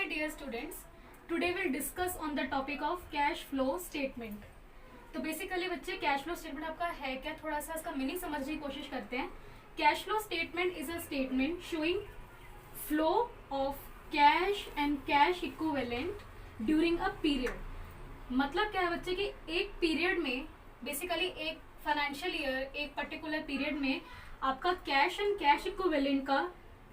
dear students, today we'll discuss on the topic of cash flow statement. तो basically बच्चे cash flow statement आपका है क्या, थोड़ा सा इसका मीनिंग समझने की कोशिश करते हैं. Cash flow statement is a statement showing flow of cash and cash equivalent during a period. मतलब क्या है बच्चे कि एक पीरियड में, बेसिकली एक फाइनेंशियल ईयर, एक पर्टिकुलर पीरियड में आपका कैश एंड कैश इक्विवेलेंट का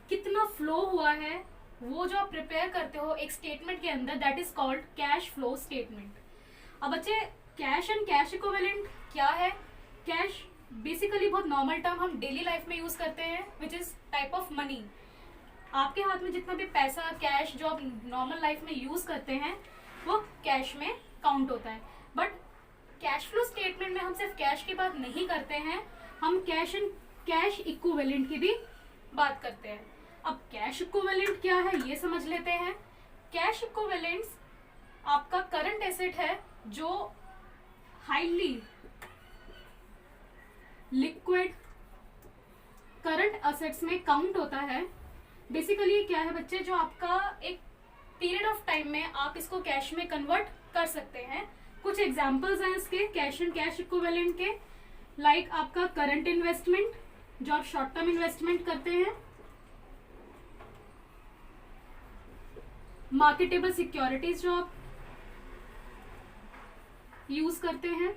कितना फ्लो हुआ है, वो जो आप प्रिपेयर करते हो एक स्टेटमेंट के अंदर, that is called cash flow statement. अब बच्चे कैश एंड कैश इक्विवेलेंट क्या है? कैश बेसिकली बहुत नॉर्मल टर्म हम डेली लाइफ में यूज करते हैं, which is type of money. आपके हाथ में जितना भी पैसा कैश जो आप नॉर्मल लाइफ में यूज करते हैं वो कैश में काउंट होता है. बट कैश फ्लो स्टेटमेंट में हम सिर्फ कैश की बात नहीं करते हैं, हम कैश एंड कैश इक्विवेलेंट की भी बात करते हैं. अब कैश इक्विवेलेंट क्या है ये समझ लेते हैं. कैश इक्विवेलेंट्स आपका करंट एसेट है जो हाईली लिक्विड करंट एसेट्स में काउंट होता है. बेसिकली ये क्या है बच्चे, जो आपका एक पीरियड ऑफ टाइम में आप इसको कैश में कन्वर्ट कर सकते हैं. कुछ एग्जांपल्स हैं इसके कैश एंड कैश इक्विवेलेंट के, लाइक आपका करंट इन्वेस्टमेंट जो आप शॉर्ट टर्म इन्वेस्टमेंट करते हैं, मार्केटेबल सिक्योरिटीज जो आप यूज करते हैं,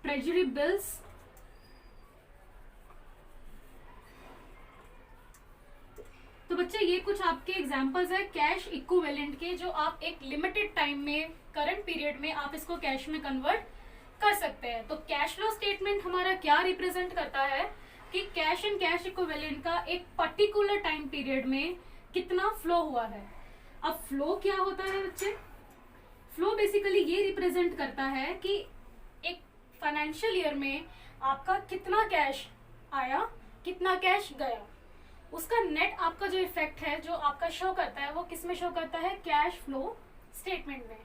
ट्रेजरी बिल्स, तो बच्चे ये कुछ आपके एग्जांपल्स है कैश इक्विवेलेंट के, जो आप एक लिमिटेड टाइम में करंट पीरियड में आप इसको कैश में कन्वर्ट कर सकते हैं. तो कैश फ्लो स्टेटमेंट हमारा क्या रिप्रेजेंट करता है कि कैश एंड कैश इक्विवेलेंट का एक पर्टिकुलर टाइम पीरियड में कितना फ्लो हुआ है. अब फ्लो क्या होता है बच्चे? फ्लो बेसिकली ये रिप्रेजेंट करता है कि एक फाइनेंशियल ईयर में आपका कितना कैश आया, कितना कैश गया, उसका नेट आपका जो इफेक्ट है जो आपका शो करता है वो किस में शो करता है? कैश फ्लो स्टेटमेंट में.